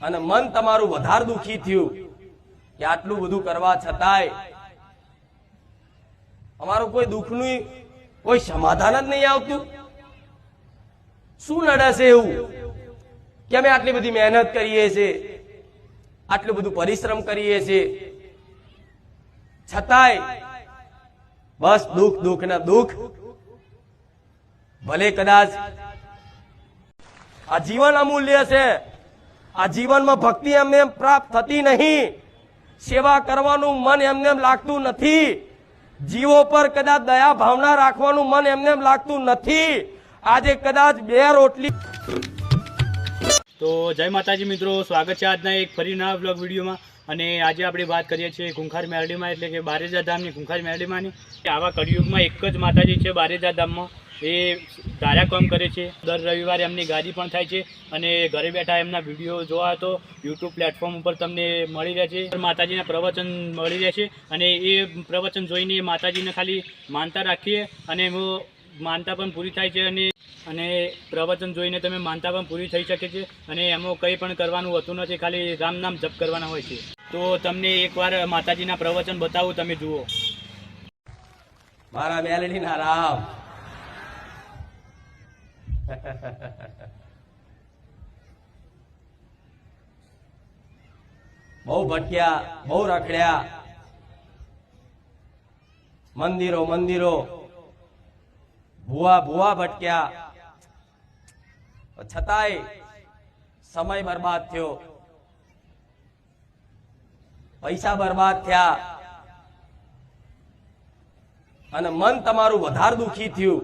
અને મન તમારું વધારે દુખી થયું કે આટલું બધું કરવા છતાંય અમારું કોઈ દુઃખનું કોઈ સમાધાન જ નહીં આવતું. શું નડે છે એવું કે અમે આટલી બધી મહેનત કરીએ છીએ, આટલું બધું પરિશ્રમ કરીએ છીએ, છતાંય બસ દુઃખ દુઃખ ને દુઃખ. ભલે કદાચ આ જીવન અમૂલ્ય છે, આ જીવનમાં ભક્તિ એમને એમ પ્રાપ્ત થતી નહીં, સેવા કરવાનું મન એમને એમ લાગતું નથી, જીવો પર કદાચ દયા ભાવના રાખવાનું મન એમને એમ લાગતું નથી. આજે કદાચ બે રોટલી. તો જય માતાજી મિત્રો, સ્વાગત છે આજના એક ફરી નવા બ્લોગ વિડીયોમાં. અને આજે આપણે વાત કરીએ છીએ ખૂંખાર મેલડીમાં, એટલે કે બારેજા ધામની ખૂંખાર મેલડીમાંની. આવા કળિયુગમાં એક જ માતાજી છે બારેજા ધામમાં, એ ધાર્યા કામ કરે છે. દર રવિવારે એમની ગાદી પણ થાય છે અને ઘરે બેઠા એમના વિડીયો જોવા તો યુટ્યુબ પ્લેટફોર્મ ઉપર તમને મળી રહે છે. માતાજીના પ્રવચન મળી રહે છે અને એ પ્રવચન જોઈને માતાજીને ખાલી માનતા રાખીએ અને માનતા પણ પૂરી થાય છે. અને પ્રવચન જોઈને તમે માનતા પણ પૂરી થઈ શકે છે અને એમાં કંઈ પણ કરવાનું હોતું નથી, ખાલી રામ નામ જપ કરવાના હોય છે. તો તમને એકવાર માતાજીના પ્રવચન બતાવું, તમે જુઓ. મારા મેલડીના રામ બહુ ભટક્યા, બહુ રખડ્યા, મંદિરો મંદિરો ભૂવા ભૂવા ભટક્યા, છતાંય સમય બરબાદ થયો, પૈસા બરબાદ થયા અને મન તમારું વધારે દુખી થયું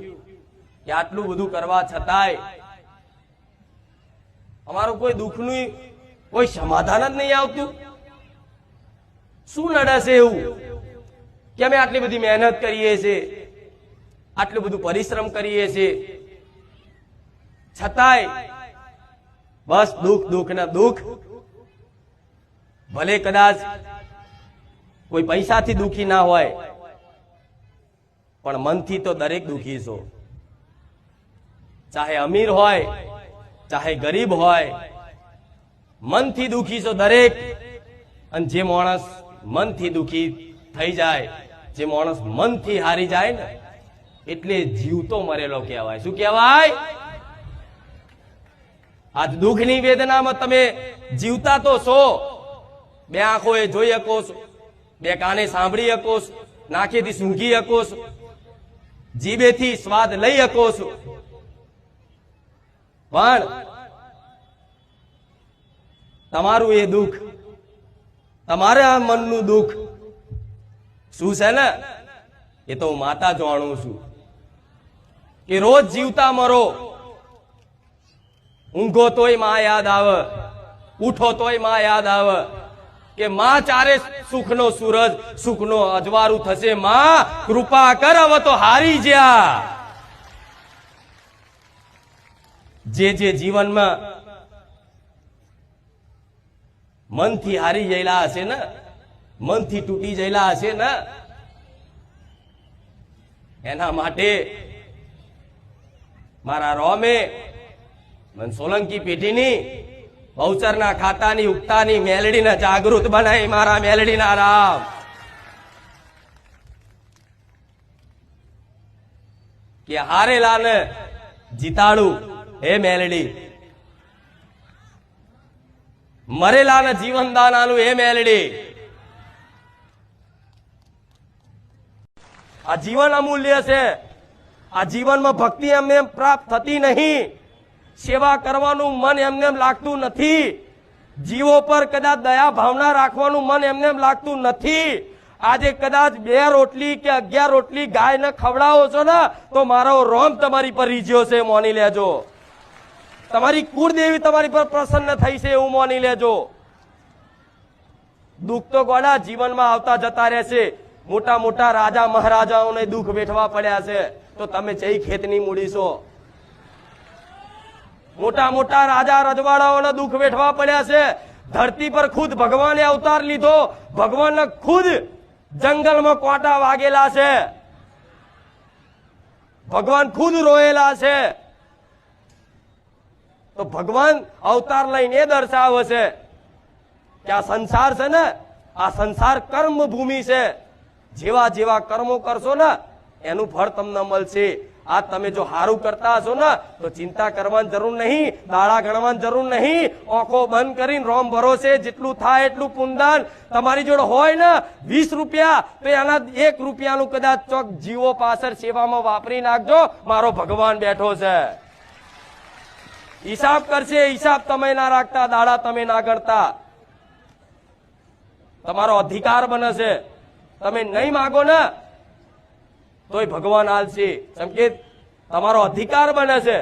કે આટલું બધું કરવા છતાંય અમારું કોઈ દુઃખનું કોઈ સમાધાન જ નહીં આવતું. શું નડે છે એવું કે અમે આટલી બધી મહેનત કરીએ છીએ, આટલું બધું પરિશ્રમ કરીએ છીએ, છતાંય બસ દુઃખ દુઃખ ને દુઃખ. ભલે કદાચ કોઈ પૈસાથી દુઃખી ના હોય, પણ મનથી તો દરેક દુઃખી છો. ચાહે અમીર હોય ચાહે ગરીબ હોય, મનથી દુઃખી છો દરેક. અને જે માણસ મનથી દુઃખી થઈ જાય, જે માણસ મનથી હારી જાય ને, એટલે જીવતો મરેલો કહેવાય. શું કહેવાય? આજ દુઃખની વેદનામાં તમે જીવતા તો છો, બે આંખોએ જોઈ શકો છો, બે કાને સાંભળી શકો છો, નાકેથી સૂંઘી શકો છો, જીભેથી સ્વાદ લઈ શકો છો, પણ તમારું એ દુઃખ, તમારા મનનું દુઃખ શું છે ને, એ તો હું માતા જાણું છું. કે રોજ જીવતા મરો, ઊંઘો તોય માં યાદ આવે, ઉઠો તોય માં યાદ આવે કે માં ચારે સુખનો સૂરજ, સુખનો અજવાળું થશે, માં કૃપા કર હવે તો હારી જ્યા. જે જીવનમાં મનથી હારી ગયેલા હશે ને, મનથી તૂટી ગયેલા હશે ને, એના માટે મારા રોમે સોલંકી પેઢીની બહુચરના ખાતાની ઉગતાની મેલડીને જાગૃત બનાવી. મારા મેલડીના રામ કે હારેલાને જીતાડું હે મેલડી, મરેલાને જીવનદાન આલું હે મેલડી. આ જીવન અમૂલ્ય છે, આ જીવનમાં ભક્તિ એમને એમ પ્રાપ્ત થતી નહીં, સેવા કરવાનું મન એમને એમ લાગતું નથી, જીવો પર કદાચ દયા ભાવના રાખવાનું મન એમને એમ લાગતું નથી. આજે કદાચ 2 રોટલી કે 11 રોટલી ગાયને ખવડાવો છો ને, તો મારો રોમ તમારી પર રીઝ્યો છે, મોની લેજો. તમારી કુળદેવી તમારી પર પ્રસન્ન થઈ છે, એવું મોની લેજો. દુઃખ તો ગોડા જીવનમાં આવતા જતા રહેશે. મોટા મોટા રાજા મહારાજાઓને દુઃખ વેઠવા પડ્યા છે, તો તમે જઈ ખેતની મૂડી છો. મોટા મોટા રાજા રજવાડાઓને દુઃખ વેઠવા પડ્યા છે. ધરતી પર ખુદ ભગવાને અવતાર લીધો, ભગવાનને ખુદ જંગલમાં કોટા વાગેલા છે, ભગવાન ખુદ રોયેલા છે. તો ભગવાન અવતાર લઈને દર્શાવે છે કે આ સંસાર છે ને, આ સંસાર કર્મ ભૂમિ છે. જેવા જેવા કર્મો કરશો ને એનું ફળ તમને મળશે. આ તમે જો સારું કરતા હશો ને તો ચિંતા કરવાની જરૂર નહીં, દાડા ગણવાની જરૂર નહીં. આંખો બંધ કરીને રોમ ભરોસે જેટલું થાય એટલું પુણ્યદાન તમારી જોડે હોય ને 20 રૂપિયા તો એના 1 રૂપિયાનું કદાચ ચોક જીવો પાછળ સેવામાં વાપરી નાખજો. મારો ભગવાન બેઠો છે, હિસાબ કરશે. હિસાબ તમે ના રાખતા, દાડા તમે ના ગણતા. તમારો અધિકાર બને છે. તમે નહીં માગો ને તોય ભગવાન આલશે. સંકેત તમારો અધિકાર બને છે.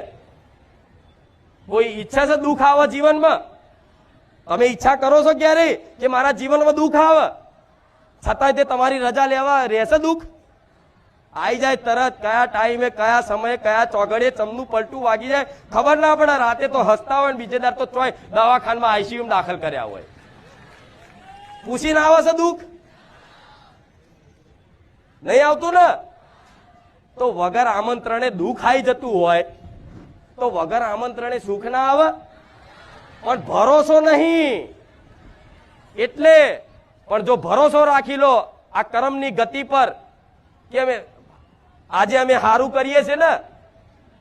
કોઈ ઈચ્છા છે દુઃખ આવે જીવનમાં? તમે ઈચ્છા કરો છો ક્યારે કે મારા જીવનમાં દુઃખ આવે? છતાંય તે તમારી રજા લેવા રહેશે દુઃખ? આવી જાય તરત, કયા ટાઈમે, કયા સમયે, કયા ચોગડે ચમનું પલટું વાગી જાય ખબર ના પડે. રાતે તો હસતા હોય ને બીજે દાર તો ચોય દવાખાનામાં આઈસીયુ દાખલ કર્યા હોય. પૂછીને આવે છે દુઃખ? નહીં આવતું ને? તો વગર આમંત્રણે દુઃખ આવી જતું હોય તો વગર આમંત્રણે સુખ ના આવે? પણ ભરોસો નહીં એટલે. પણ જો ભરોસો રાખી લો આ કર્મની ગતિ પર કે આજે અમે સારું કરીએ છીએ ને,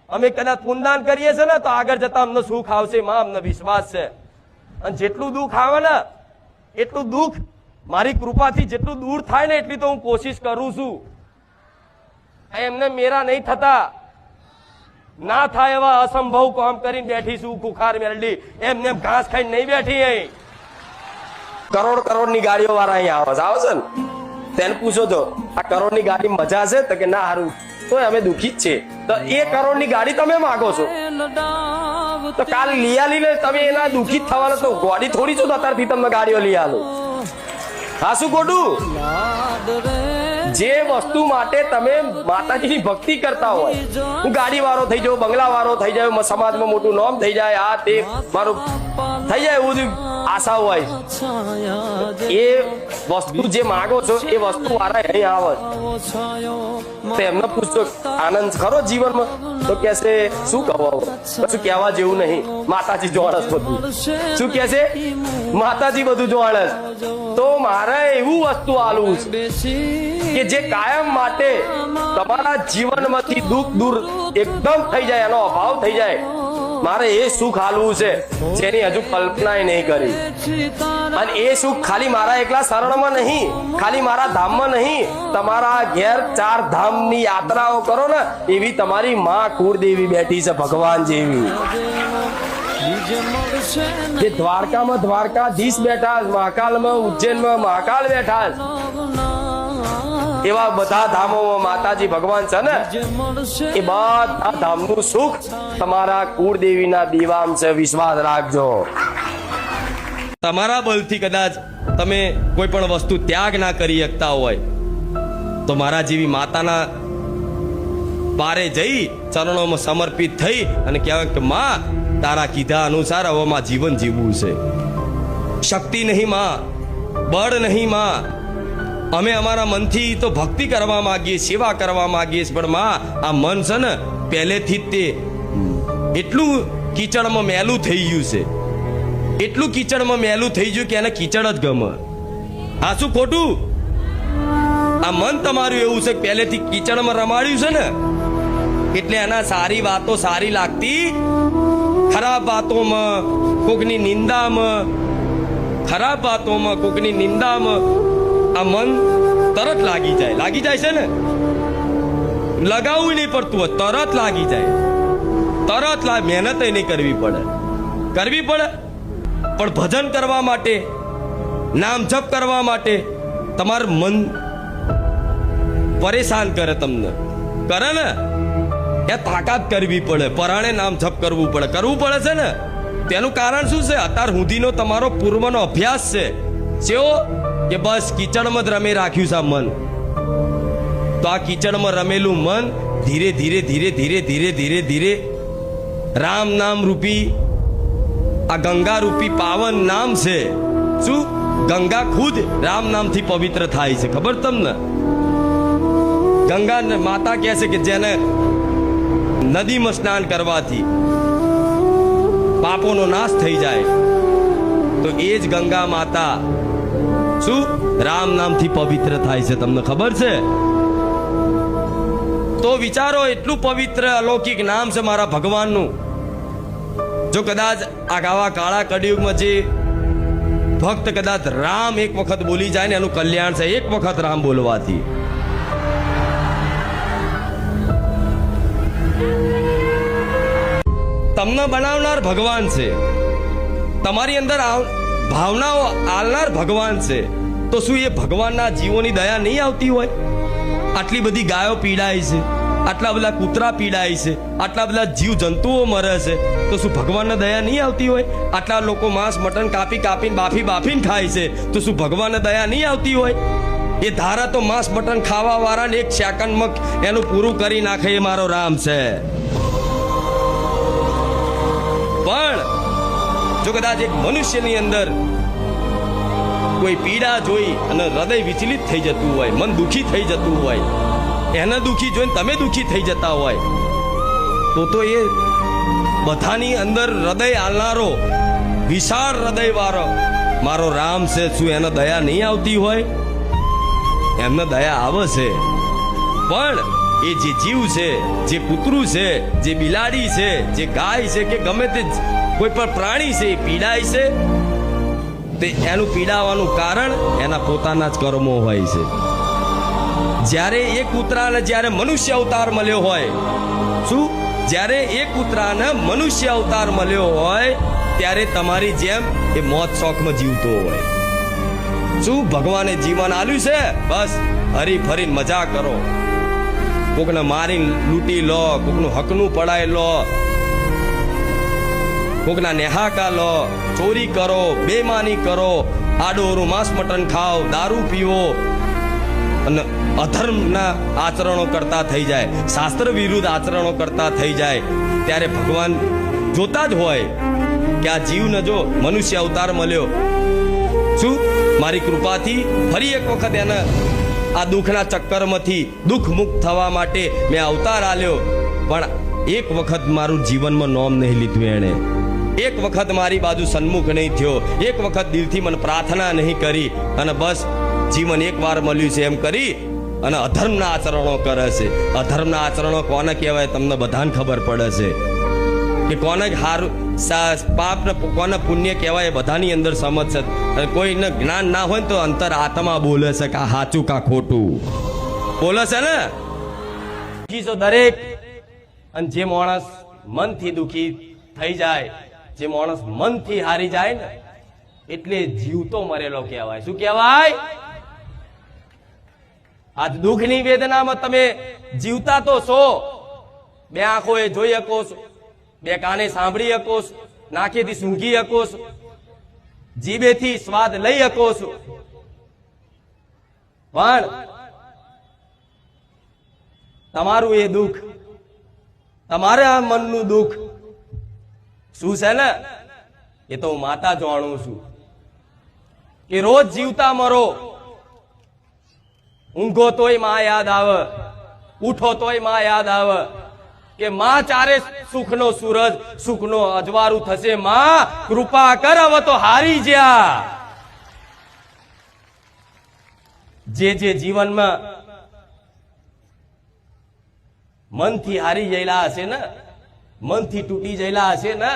અમે કદાચ પુણ્યદાન કરીએ છીએ ને તો આગળ જતા અમને સુખ આવશે. માં અમને વિશ્વાસ છે. અને જેટલું દુઃખ આવે ને એટલું દુઃખ મારી કૃપાથી જેટલું દૂર થાય ને એટલી તો હું કોશિશ કરું છું. એમને મેરા નહીં થતા, ના થાય એવા અસંભવ કામ કરીને બેઠી છું. કુખાર મેરડી એમને ઘાસ ખાઈને નહીં બેઠી. અહીં કરોડ ની ગાડીઓ વાળા અહીંયા આવે છે ને, તેને પૂછો તો આ કરોડ ની ગાડી મજા છે તો કે ના હારું, તો અમે દુઃખી જ છે. તો 1 કરોડ ની ગાડી તમે માગો છો તો કાલ લઈ આલીને તમે એના દુઃખી થવાના તો ગાડી થોડી છું. અત્યારથી તમને ગાડીઓ લઈ આલો. હા શું ખોટું? જે વસ્તુ માટે તમે માતાજીની ભક્તિ કરતા હોય, હું ગાડી વાળો થઈ જાઉં, બંગલા વાળો થઈ જાય, સમાજમાં મોટું નામ થઈ જાય, આ તે મારું થઈ જાય, એવું બધું આશા હોય. એ વસ્તુ જે માગો છો એ વસ્તુ વાળા અહીં આવે તો એમને પૂછજો આનંદ ખરો જીવનમાં? તો કહેશે શું કહો, કશું કહેવા જેવું નહીં. માતાજી જોડસ બધું. શું કહેશે? માતાજી બધું જોડસ. તો મારે એવું વસ્તુ આલવું છે કે જે કાયમ માટે તમારા જીવનમાંથી દુઃખ દૂર એકદમ થઈ જાય, એનો અભાવ થઈ જાય. મારે એ સુખ આલવું છે જેની હજુ કલ્પના નહીં કરી. અને એ સુખ ખાલી મારા એકલા શરણમાં નહીં, ખાલી મારા ધામમાં નહીં, તમારા ઘેર 4 ધામની યાત્રાઓ કરો ને એવી તમારી માં કુળદેવી બેઠી છે, ભગવાન જેવી. જે દ્વારકામાં દ્વારકાધીશ બેઠા, મહાકાલમાં ઉજ્જૈનમાં મહાકાલ બેઠા, એવા બધા ધામોમાં માતાજી ભગવાન છે ને, એ બધા ધામનું સુખ તમારા કુળદેવીના દીવામ છે. વિશ્વાસ રાખજો. તમારા બલથી કદાચ તમે કોઈ પણ વસ્તુ ત્યાગ ના કરી શકતા હોય તો મારા જેવી માતાના બારે જઈ ચરણોમાં સમર્પિત થઈ અને કહેવાય કે માં તારા કીધા અનુસાર હવે માં જીવન જીવવું છે. શક્તિ નહીં માં, બળ નહીં માં, અમે અમારા મનથી તો ભક્તિ કરવા માંગીએ, સેવા કરવા માંગીએ, પણ માં આ મન છે ને પહેલેથી જ તે એટલું કીચડમાં મેલું થઈ ગયું છે, એટલું કીચડમાં મેલું થઈ ગયું કે એને કીચડ જ ગમે. આ શું ખોટું? આ મન તમારું એવું છે કે પહેલેથી કીચડમાં રમાડ્યું છે ને એટલે એના સારી વાતો સારી લાગતી, ખરાબ વાતોમાં, કોકની નિંદામાં, ખરાબ વાતોમાં, કોકની નિંદામાં આ મન તરત લાગી જાય છે ને. લગાવવું નહીં પડતું હોય, તરત લાગી જાય. તરત મહેનત નહીં કરવી પડે. પણ ભજન કરવા માટે, નામ જપ કરવા માટે તમારું મન પરેશાન કરે, તમને કરે ને એ તાકાત કરવી પડે. પરાણે નામ જપ કરવું પડે છે ને. તેનું કારણ શું છે? અત્યાર સુધીનો તમારો પૂર્વનો અભ્યાસ છે જેવો કે બસ કીચડમાં જ રમે રાખ્યું છે મન. તો આ કીચડમાં રમેલું મન ધીરે ધીરે ધીરે ધીરે ધીરે ધીરે ધીરે રામ નામ રૂપી આ ગંગા રૂપી પાવન નામ છે. શું? ગંગા ખુદ રામ નામથી પવિત્ર થાય છે, ખબર તમને? ગંગા માતા કહે છે કે જેને નદીમાં સ્નાન કરવાથી પાપોનો નાશ થઈ જાય. તો તો એ જ ગંગા માતા શું રામ નામથી પવિત્ર થાય છે. તમને ખબર છે? તો વિચારો, એટલું પવિત્ર અલૌકિક નામ છે મારા ભગવાનનું. જો કદાચ આવા કાળા કળિયુગમાં જે ભક્ત કદાચ રામ એક વખત બોલી જાય ને એનું કલ્યાણ છે, એક વખત રામ બોલવાથી. તમને બનાવનાર ભગવાન છે, તમારી અંદર ભાવનાઓ આલનાર ભગવાન છે. તો શું એ ભગવાનના જીવોની દયા નહીં આવતી હોય? આટલી બધી ગાયો પીડાય છે, આટલા બધા કૂતરા પીડાય છે, આટલા બધા જીવ જંતુઓ મરે છે, તો શું ભગવાનને દયા નહીં આવતી હોય? આટલા લોકો માંસ મટન કાપી કાપીને બાફીને ખાય છે, તો શું ભગવાનને દયા નહીં આવતી હોય? એ ધારા તો માંસ મટન ખાવા વાળાને એક સેકન્ડમાં એનું પૂરું કરી નાખે એ મારો રામ છે. પણ જો કદાચ એક મનુષ્યની અંદર કોઈ પીડા જોઈ અને હૃદય વિચલિત થઈ જતું હોય, મન દુખી થઈ જતું હોય, એને દુખી જોઈને તમે દુખી થઈ જતા હોય, તો એ બધાની અંદર હૃદય આલનારો વિશાળ હૃદય વાળો મારો રામ છે. શું એને દયા નહીં આવતી હોય? એમને દયા આવે છે. પણ એ જે જીવ છે, જે કૂતરું છે, જે બિલાડી છે, જે ગાય છે કે ગમે તે કોઈ પણ પ્રાણી છે, એ પીડાય છે, તે એનું પીડાવાનું કારણ એના પોતાના જ કર્મો હોય છે. જ્યારે એ કૂતરાને જ્યારે મનુષ્ય અવતાર મળ્યો હોય, શું જ્યારે એ કૂતરાને મનુષ્ય અવતાર મળ્યો હોય ત્યારે તમારી જેમ એ મોત શોખમાં જીવતો હોય. શું ભગવાને જીવન આલ્યું છે? બસ હરી ફરીને મજા કરો, કોકને મારીને લૂંટી લો, કોકનું હકનું પડાય લો, કોકના નેહાકા લો, ચોરી કરો, બેમાની કરો, આડોરું માંસ મટન ખાઓ, દારૂ પીવો અને અધર્મના આચરણો કરતા થઈ જાય, શાસ્ત્ર વિરુદ્ધ આચરણો કરતા થઈ જાય, ત્યારે ભગવાન જોતા જ હોય કે આ જીવને જો મનુષ્ય અવતાર મળ્યો, શું મારી કૃપાથી ફરી એક વખત એને આ દુઃખના ચક્કરમાંથી દુઃખ મુક્ત થવા માટે મેં અવતાર આલ્યો. પણ એક વખત મારું જીવનમાં નોમ નહીં લીધું એણે, એક વખત મારી બાજુ સન્મુખ નહીં થયો, એક વખત દિલથી મને પ્રાર્થના નહીં કરી, અને બસ જીવન એક વાર મળ્યું છે એમ કરી અને અધર્મના આચરણો કરે છે. અધર્મના આચરણો કોને કહેવાય તમને બધાને ખબર પડે છે કે કોને હારું પાપ ને કોને પુણ્ય કહેવાય, બધાની અંદર સમજ છે. અને કોઈને જ્ઞાન ના હોય ને તો અંતર આત્મા બોલે છે કે આ સાચું કા ખોટું બોલે છે ને. દરેક અને જે માણસ મનથી દુખી થઈ જાય, જે માણસ મનથી હારી જાય ને, એટલે જીવતો મરેલો કહેવાય. શું કહેવાય? આજ દુઃખની વેદનામાં તમે જીવતા તો છો, બે આંખોએ જોઈ શકો છો, બે કાને સાંભળી શકો છો, નાકેથી સૂંઘી શકો છો, જીભેથી સ્વાદ લઈ શકો છો, પણ તમારું એ દુઃખ, તમારા મનનું દુઃખ શું છે ને, એ તો હું માતા જાણું છું કે રોજ જીવતા મરો, ઊંઘો તોય માં યાદ આવે, ઉઠો તોય માં યાદ આવે કે માં ચારે સુખનો સૂરજ, સુખનો અજવાળું થશે, માં કૃપા કર હવે તો હારી જ્યા. જે જીવનમાં મનથી હારી ગયેલા હશે ને, મનથી તૂટી ગયેલા હશે ને,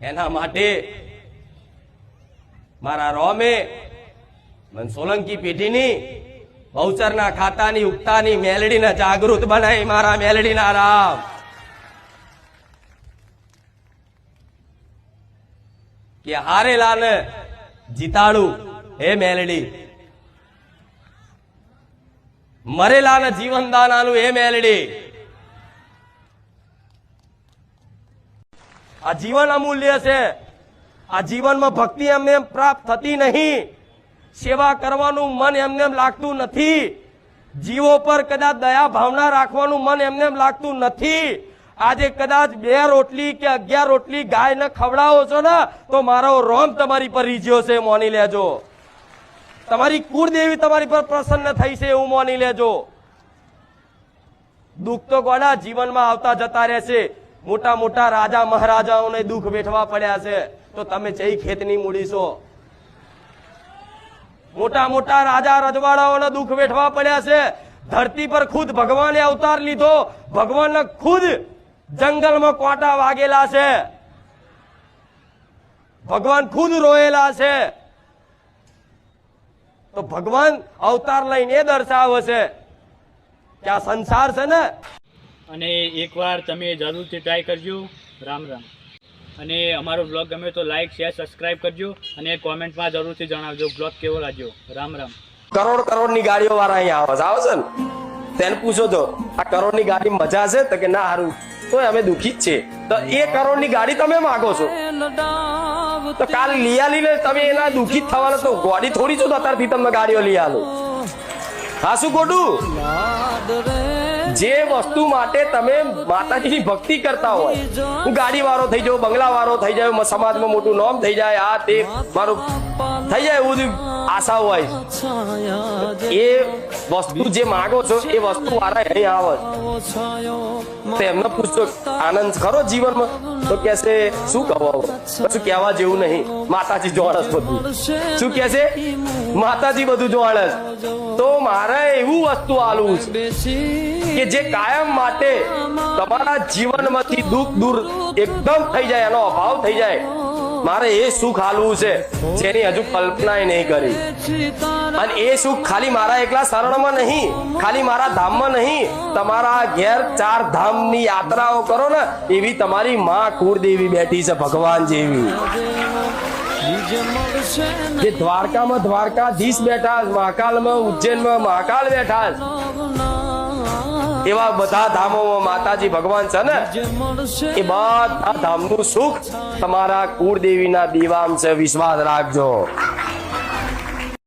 એના માટે મારા રોમે મન સોલંકી પેઢીની બહુચરના ખાતાની ઉગતાની મેલડીને જાગૃત બનાવી મારા મેલડીના રામ. કે હારેલાને જીતાડું હે મેલડી, મરેલાને જીવનદાન આલું હે મેલડી. આ જીવન અમૂલ્ય છે, આ જીવનમાં ભક્તિ એમને પ્રાપ્ત થતી નહીં, સેવા કરવાનું મન એમને લાગતું નથી, જીવો પર કદાચ દયા ભાવના રાખવાનું મન એમને લાગતું નથી. આજે કદાચ 2 રોટલી કે 11 રોટલી ગાયને ખવડાવો છો ને તો મારો રોમ તમારી પર રીઝ્યો છે, મોની લેજો. તમારી કુળદેવી તમારી પર પ્રસન્ન થઈ છે એવું મોની લેજો. દુઃખ તો ગોડા જીવનમાં આવતા જતા રહેશે, મોટા મોટા રાજા મહારાજાઓને દુઃખ વેઠવા પડ્યા છે તો તમે જઈ ખેતની મૂડી છો. મોટા મોટા રાજા રજવાડાઓને દુઃખ વેઠવા પડ્યા છે. ધરતી પર ખુદ ભગવાને અવતાર લીધો, ભગવાનને ખુદ જંગલમાં કોટા વાગેલા છે, ભગવાન ખુદ રોયેલા છે. તો ભગવાન અવતાર લઈને એ દર્શાવે છે કે આ સંસાર છે ને. અને એકવાર તમે જરૂરથી ટ્રાય કરજો. રામ રામ. અને અમારો બ્લોગ ગમે તો લાઈક શેર સબસ્ક્રાઈબ કરજો અને કોમેન્ટમાં જરૂરથી જણાવજો બ્લોગ કેવો લાગ્યો. રામ રામ. કરોડ ની ગાડીઓ વાળા અહીંયા આવે છે ને, તેને પૂછો તો આ કરોડ ની ગાડી મજા છે તો કે ના હારું, તો અમે દુખી જ છે. તો એ કરોડ ની ગાડી તમે માગો છો તો કાલ લઈ આલીને તમે એના દુખી જ થવાના, તો ગાડી થોડી છો તો અત્યારથી તમને ગાડીઓ લઈ આલો. હા શું ખોટું? જે વસ્તુ માટે તમે માતાજીની ભક્તિ કરતા હોય, હું ગાડી વાળો થઈ જાઉં, બંગલા વાળો થઈ જાય, સમાજમાં મોટું નામ થઈ જાય, આ તે મારું થઈ જાય, એવું આશા હોય, એ વસ્તુ જે માગો છો એ વસ્તુ વાળા અહીં આવે તો એમને પૂછજો આનંદ ખરો જીવનમાં, તો કહેશે શું કહો, કશું કહેવા જેવું નહીં, માતાજી જોડસ બધું. શું કહેશે? માતાજી બધું જોડસ. તો મારે એવું વસ્તુ આલવું છે કે જે કાયમ માટે તમારા જીવનમાંથી દુઃખ દૂર એકદમ થઈ જાય, એનો અભાવ થઈ જાય. મારે એ સુખ આલવું છે જેની હજુ કલ્પના નહીં કરી. અને એ સુખ ખાલી મારા એકલા શરણમાં નહીં, ખાલી મારા ધામમાં નહીં, તમારા ઘેર 4 ધામની યાત્રાઓ કરો ને એવી તમારી માં કુળદેવી બેઠી છે, ભગવાન જેવી. જે દ્વારકામાં દ્વારકાધીશ બેઠા, મહાકાલમાં ઉજ્જૈનમાં મહાકાલ બેઠા, એવા બધા ધામોમાં માતાજી ભગવાન છે ને, એ બધા ધામનું સુખ તમારા કુળદેવીના દીવામ છે. વિશ્વાસ રાખજો.